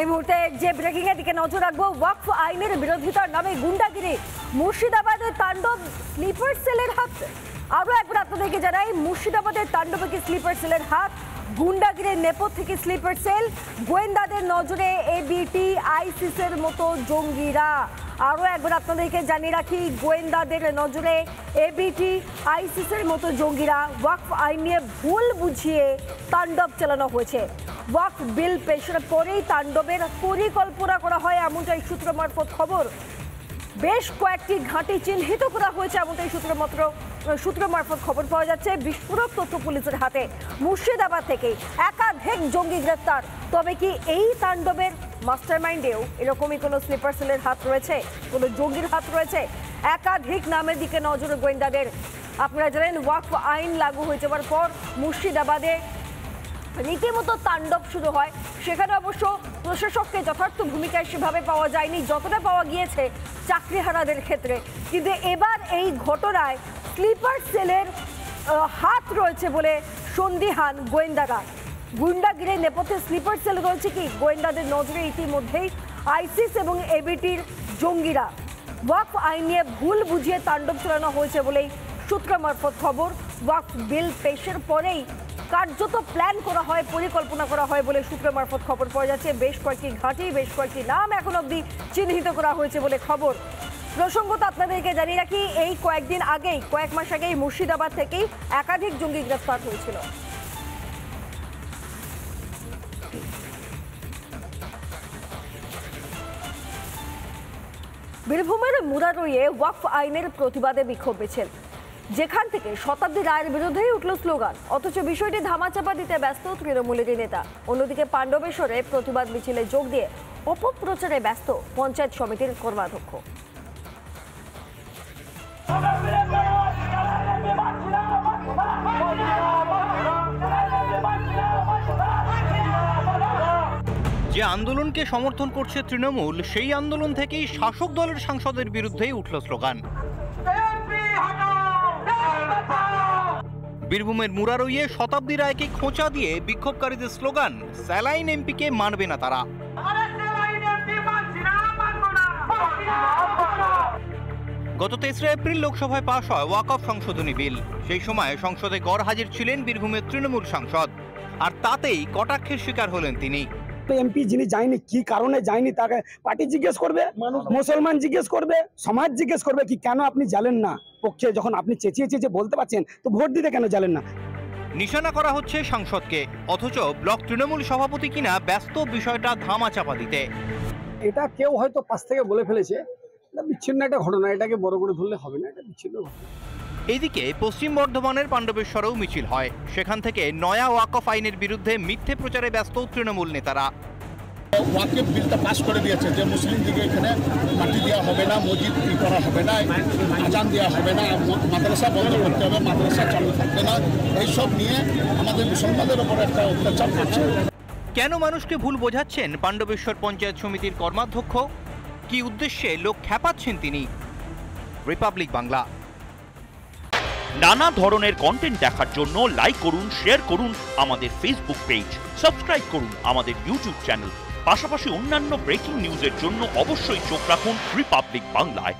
এই মুহূর্তে যে ব্রেকিং এর দিকে নজর রাখবো, ওয়াকফ আইনের বিরোধিতার নামে গুন্ডাগিরি, মুর্শিদাবাদের তাণ্ডব স্লিপার সেলের হাত। আরো একবার আপনাদেরকে জানাই, মুর্শিদাবাদের তাণ্ডবে কি স্লিপার সেলের হাত? গুন্ডাগিরির নেপথ্যে থেকে স্লিপার সেল, গোয়েন্দাদের নজরে এবিটি আইসিসের মতো জঙ্গিরা। আরও একবার আপনাদেরকে জানিয়ে রাখি, গোয়েন্দাদের নজরে এবিটি আইসিসের মতো জঙ্গিরা। ওয়াকফ আইন নিয়ে ভুল বুঝিয়ে তাণ্ডব চালানো হয়েছে। ওয়াকফ বিল পেশের পরেই তাণ্ডবের পরিকল্পনা করা হয়, এমনটাই সূত্র মারফত খবর। বেশ কয়েকটি ঘাঁটি চিহ্নিত করা হয়েছে, এমনটাই সূত্র মারফত খবর পাওয়া যাচ্ছে। বিস্ফোরক তথ্য পুলিশের হাতে। মুর্শিদাবাদ থেকে একাধিক জঙ্গি গ্রেফতার। তবে কি এই তাণ্ডবের মাস্টারমাইন্ডেও এরকমই কোনো স্লিপার সেলের হাত রয়েছে, কোনো জঙ্গির হাত রয়েছে? একাধিক নামের দিকে নজর গোয়েন্দাদের। আপনারা জানেন, ওয়াকফ আইন লাগু হয়ে যাওয়ার পর মুর্শিদাবাদে রীতিমতো তাণ্ডব শুরু হয়। সেখানে অবশ্য প্রশাসককে যথার্থ ভূমিকায় সেভাবে পাওয়া যায়নি, যতটা পাওয়া গিয়েছে চাকরিহারাদের ক্ষেত্রে। কিন্তু এবার এই ঘটনায় স্লিপার সেলের হাত রয়েছে বলে সন্দিহান গোয়েন্দারা। গুন্ডাগিরির নেপথ্যে স্লিপার সেল রয়েছে কি? গোয়েন্দাদের নজরে ইতিমধ্যেই আইসিস এবং এবিটির জঙ্গিরা। ওয়াকফ আইন নিয়ে ভুল বুঝিয়ে তাণ্ডব চালানো হয়েছে বলেই সূত্র মারফত খবর। ওয়াকফ বিল পেশের পরেই কার্যত প্ল্যান করা হয়, পরিকল্পনা করা হয় বলে সূত্র মারফত খবর পাওয়া যাচ্ছে। বেশ কয়েকটি ঘাঁটি, বেশ কয়েকটি নাম এখন অবধি চিহ্নিত করা হয়েছে বলে খবর। প্রসঙ্গত আপনাদেরকে জানিয়ে রাখি, এই কয়েকদিন আগেই, কয়েক মাস আগেই মুর্শিদাবাদ থেকেই একাধিক জঙ্গি গ্রেফতার হয়েছিল। বীরভূমের মুরারইয়ে ওয়াকফ আইনের প্রতিবাদে বিক্ষোভ মিছিল, যেখান থেকে শতাব্দী রায়ের বিরুদ্ধেই উঠল স্লোগান। অথচ বিষয়টি ধামাচাপা দিতে ব্যস্ত তৃণমূলেরই নেতা। অন্যদিকে পাণ্ডবেশ্বরে প্রতিবাদ মিছিলে যোগ দিয়ে অপপ্রচারে ব্যস্ত পঞ্চায়েত সমিতির কর্মাধ্যক্ষ। যে আন্দোলনকে সমর্থন করছে তৃণমূল, সেই আন্দোলন থেকেই শাসক দলের সাংসদের বিরুদ্ধেই উঠল স্লোগান। বীরভূমের মুরারইয়ে শতাব্দী রায়কে খোঁচা দিয়ে বিক্ষোভকারীদের স্লোগান, স্যালাইন এমপিকে মানবে না তারা। গত 3 এপ্রিল লোকসভায় পাশ হয় ওয়াকফ সংশোধনী বিল। সেই সময় সংসদে গড়হাজির ছিলেন বীরভূমের তৃণমূল সাংসদ, আর তাতেই কটাক্ষের শিকার হলেন তিনি। এমপি যিনি যায়নি, কি কারণে যায়নি তাকে পার্টি জিজ্ঞেস করবে, মুসলমান জিজ্ঞেস করবে, সমাজ জিজ্ঞেস করবে কি কেন আপনি জানেন না পক্ষে। যখন আপনি চেঁচিয়ে চেঁচিয়ে বলতে পারছেন, তো ভোট দিতে কেন জানেন না? নিশানা করা হচ্ছে সাংসদকে, অথচ ব্লক তৃণমূল সভাপতি কিনা ব্যস্ত বিষয়টা ধামাচাপা দিতে। এটা কেউ হয়তো পাশ থেকে বলে ফেলেছে, বিচ্ছিন্ন একটা ঘটনা, এটাকে বড় করে ধরলে হবে না, এটা বিচ্ছিন্ন ঘটনা। এইদিকে পশ্চিম বর্ধমানের পাণ্ডবেশ্বরেও মিছিল হয়। সেখান থেকে নয়া ওয়াকফ আইনের বিরুদ্ধে মিথ্যে প্রচারে ব্যস্ত তৃণমূল নেতারা। ওয়াকফ বিলটা পাস করে দিয়েছে যে মুসলিমদিকে এখানে মাটি দেওয়া হবে না, মসজিদ করা হবে না, আজান দেওয়া হবে না, মাদ্রাসা বন্ধ করতে হবে, মাদ্রাসা চালু থাকবে না। এইসব নিয়ে আমাদের মুসলমানদের ওপর একটা অত্যাচার করছে। কেন মানুষকে ভুল বোঝাচ্ছেন পাণ্ডবেশ্বর পঞ্চায়েত সমিতির কর্মাধ্যক্ষ? কি উদ্দেশ্যে লোক খেপাচ্ছেন তিনি? রিপাবলিক বাংলা। নানা ধরনের কন্টেন্ট দেখার জন্য লাইক করুন, শেয়ার করুন আমাদের ফেসবুক পেজ, সাবস্ক্রাইব করুন আমাদের ইউটিউব চ্যানেল। পাশাপাশি অন্যান্য ব্রেকিং নিউজের জন্য অবশ্যই চোখ রাখুন রিপাবলিক বাংলায়।